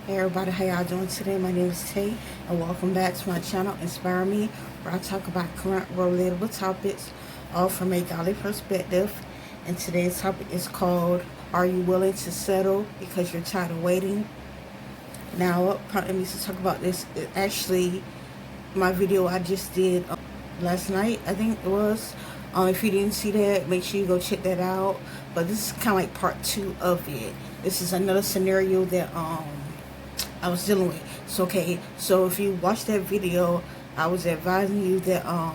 Hey everybody, how y'all doing today? My name is Tay and welcome back to my channel, Inspire Me, where I talk about current relatable topics, all from a godly perspective. And today's topic is called, Are you willing to settle because you're tired of waiting? Now, what prompted me to talk about this is actually my video I just did last night, I think it was. If you didn't see that, make sure you go check that out. But this is kind of like part 2 of it. This is another scenario that I was dealing with. So if you watch that video, I was advising you that I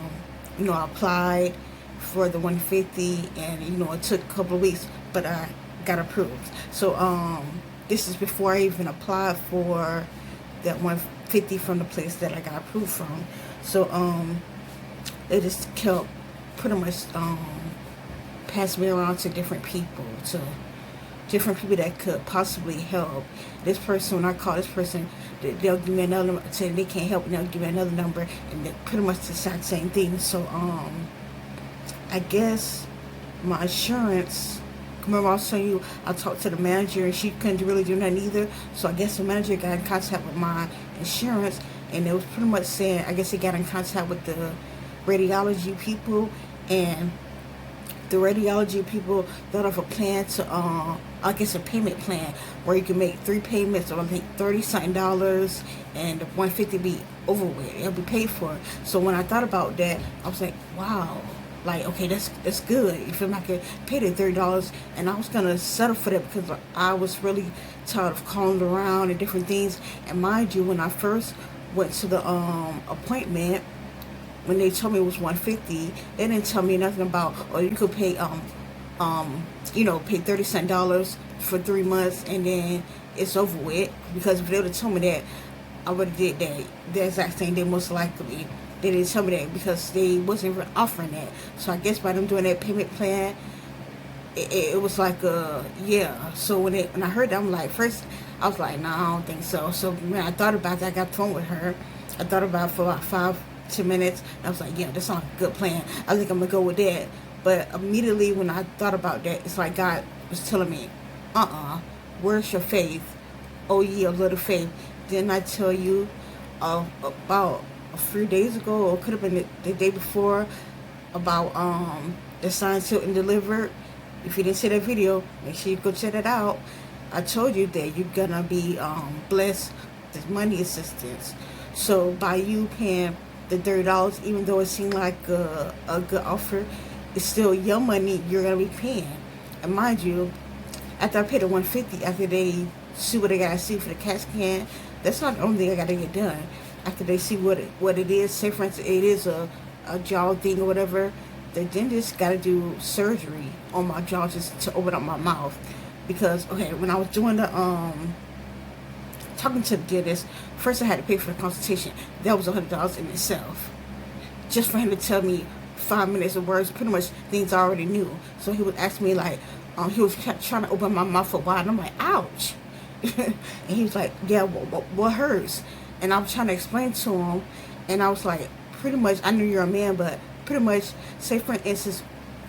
applied for the 150, and it took a couple of weeks, but I got approved. So this is before I even applied for that 150 from the place that I got approved from. So they just kept pretty much passing me around to different people that could possibly help. This person, when I call this person, they'll give me another number, say they can't help, and they'll give me another number, and they're pretty much the exact same thing. So I guess my insurance, remember I was telling you I talked to the manager and she couldn't really do nothing either. So I guess the manager got in contact with my insurance, and it was pretty much saying, I guess he got in contact with the radiology people, and the radiology people thought of a plan to, I guess a payment plan where you can make 3 payments or like $30-something, and the 150 be over with. It'll be paid for. So when I thought about that, I was like, wow, like, okay, that's good. You feel like I could pay the $30, and I was gonna settle for that because I was really tired of calling around and different things. And mind you, when I first went to the appointment, when they told me it was 150, they didn't tell me nothing about, or you could pay pay $30 for 3 months and then it's over with. Because if they would have told me that, I would have did that. The exact same day, most likely. They didn't tell me that because they wasn't even offering that. So I guess by them doing that payment plan, it was like yeah. So when I heard that, I'm like, first I was like, nah, I don't think so. So when I thought about that, I got on the phone with her. I thought about it for about 5-10 minutes. I was like, yeah, that sounds like a good plan. I think I'm gonna go with that. But immediately when I thought about that, it's like God was telling me, where's your faith? Oh, ye of little faith. Didn't I tell you about a few days ago, or could have been the day before, about the Signs Healed and Delivered? If you didn't see that video, make sure you go check it out. I told you that you're gonna be blessed with money assistance. So by you paying the $30, even though it seemed like a good offer, it's still your money you're gonna be paying. And mind you, after I paid the 150, after they see what they gotta see for the CAT scan, that's not the only thing I gotta get done. After they see what it is, say for instance it is a jaw thing or whatever, the dentist gotta do surgery on my jaw just to open up my mouth. Because when I was doing the talking to the dentist, first I had to pay for the consultation. That was $100 in itself, just for him to tell me 5 minutes of words, pretty much things I already knew. So he would ask me like, he was trying to open my mouth for a while, and I'm like, ouch. And he was like, yeah, what hurts? And I was trying to explain to him, and I was like, pretty much, I know you're a man, but pretty much, say for instance,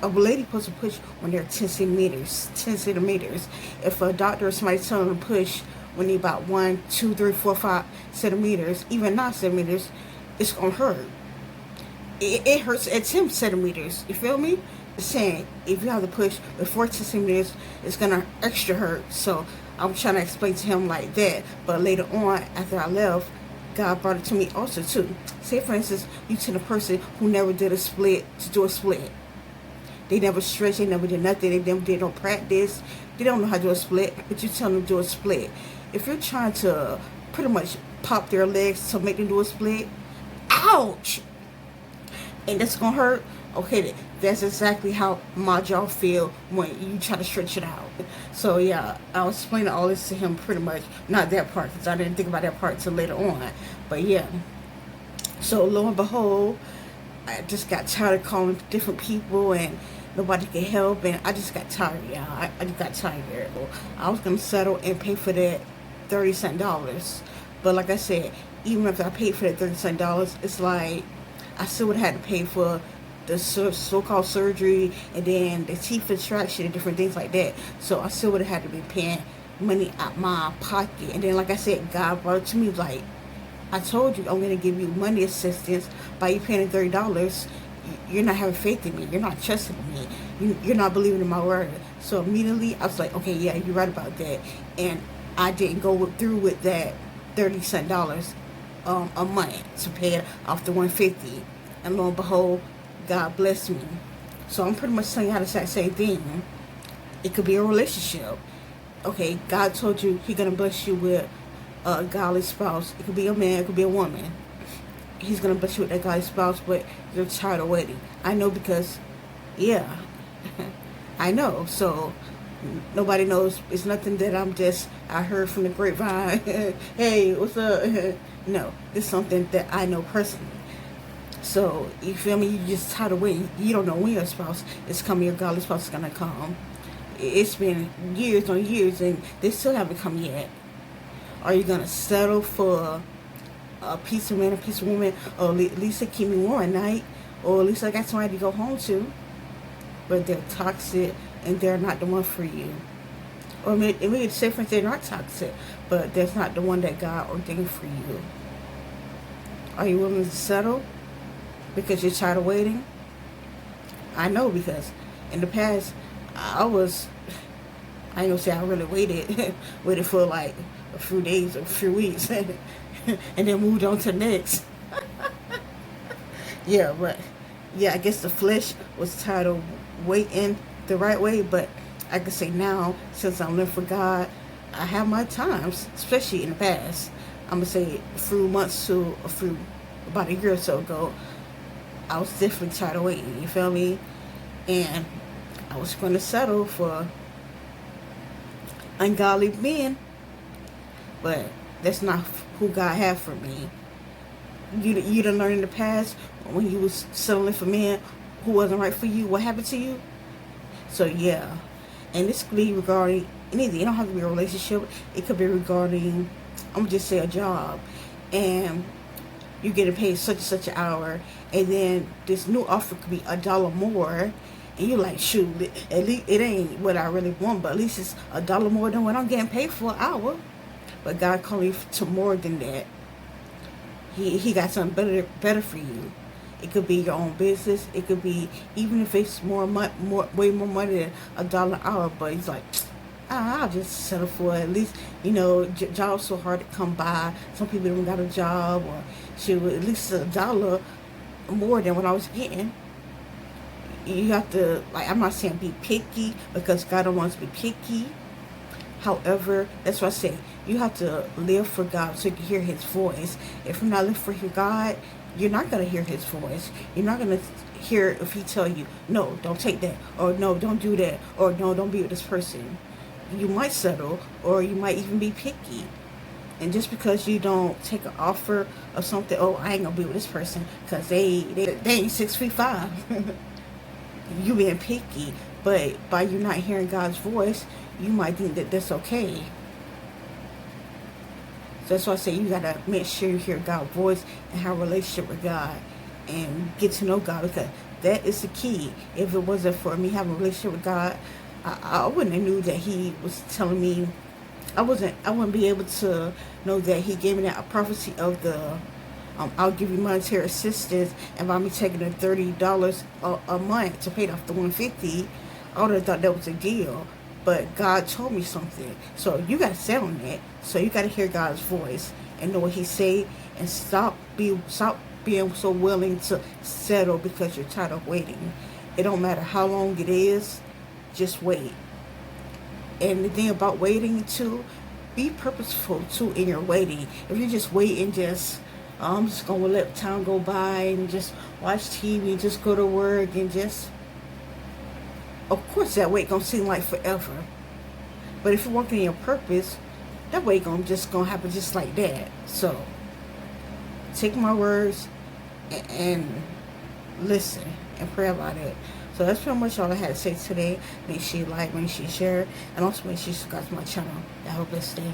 a lady supposed to push when they're 10 centimeters. If a doctor or somebody telling them to push when they're about 1, 2, 3, 4, 5 centimeters, even 9 centimeters, it's gonna hurt. It hurts at 10 centimeters. You feel me? It's saying if you have to push before 10 centimeters, it's gonna extra hurt. So I'm trying to explain to him like that. But later on, after I left, God brought it to me also too. Say for instance, you tell a person who never did a split to do a split. They never stretched, they never did nothing, they never did no practice, they don't know how to do a split, but you tell them to do a split. If you're trying to pretty much pop their legs to make them do a split, ouch! And that's gonna hurt. Okay, that's exactly how my jaw feel when you try to stretch it out. So yeah, I was explaining all this to him pretty much. Not that part, because I didn't think about that part till later on. But yeah, so lo and behold, I just got tired of calling different people and nobody could help, and I just got tired, y'all. I just got tired. I was gonna settle and pay for that $30-something. But like I said, even if I paid for that $30-something, it's like I still would have had to pay for the so-called surgery and then the teeth extraction and different things like that. So I still would have had to be paying money out my pocket. And then, like I said, God brought it to me like, I told you I'm going to give you money assistance by you paying $30. You're not having faith in me. You're not trusting me. You're not believing in my word. So immediately I was like, okay, yeah, you're right about that. And I didn't go through with that $30 a month to pay off the $150. And lo and behold, God blessed me. So I'm pretty much telling you how to say the same thing. It could be a relationship. Okay, God told you He's gonna bless you with a godly spouse. It could be a man, it could be a woman. He's gonna bless you with that godly spouse, but you're tired of waiting. I know because, yeah, I know. So nobody knows. It's nothing that I heard from the grapevine. Hey, what's up? No, it's something that I know personally. So, you feel me? You just tired of waiting. You don't know when your spouse is coming, your godly spouse is going to come. It's been years on years and they still haven't come yet. Are you going to settle for a piece of man, a piece of woman, or at least they keep me warm at night, or at least I got somebody to go home to, but they're toxic and they're not the one for you? Or maybe it's different, they're not toxic, but that's not the one that God ordained for you. Are you willing to settle because you're tired of waiting? I know, because in the past I ain't gonna say I really waited for like a few days or a few weeks and then moved on to the next. Yeah, but yeah, I guess the flesh was tired of waiting the right way, but I can say now, since I'm living for God, I have my times, especially in the past. I'm gonna say a few months to about a year or so ago, I was definitely tired of waiting, you feel me? And I was going to settle for ungodly men, but that's not who God had for me. You done learned in the past when you was settling for men who wasn't right for you, what happened to you? So yeah, and this could be regarding anything. It don't have to be a relationship. It could be regarding, I'm going to just say, a job. And you're getting paid such and such an hour, and then this new offer could be $1 more, and you're like, shoot, at least it ain't what I really want, but at least it's $1 more than what I'm getting paid for an hour. But God called you to more than that. He got something better for you. It could be your own business. It could be, even if it's way more money than $1 an hour. But he's like, I'll just settle for it. At least, jobs so hard to come by. Some people don't got a job, or shoot, at least $1 more than what I was getting. You have to, like, I'm not saying be picky, because God don't want us to be picky. However, that's what I say. You have to live for God so you can hear His voice. If you're not living for God, you're not going to hear His voice. You're not going to hear if He tell you, no, don't take that, or no, don't do that, or no, don't be with this person. You might settle, or you might even be picky. And just because you don't take an offer of something, oh, I ain't gonna be with this person because they ain't 6'5". You being picky, but by you not hearing God's voice, you might think that that's okay. So that's why I say you gotta make sure you hear God's voice and have a relationship with God and get to know God, because that is the key. If it wasn't for me having a relationship with God, I wouldn't have knew that He was telling me. I wouldn't be able to know that He gave me that prophecy of the I'll give you monetary assistance, and by me taking the $30 a month to pay off the $150, I would have thought that was a deal. But God told me something, so you got to sit on that. So you got to hear God's voice and know what He say, and stop being so willing to settle because you're tired of waiting. It don't matter how long it is. Just wait. And the thing about waiting too, be purposeful too in your waiting. If you just wait and I'm just gonna let time go by and just watch TV, just go to work and of course that wait gonna seem like forever. But if you're working in your purpose, that wait gonna happen just like that. So take my words and listen and pray about it. So that's pretty much all I had to say today. Make sure you like, make sure you share, and also make sure you subscribe to my channel. Have a blessed day.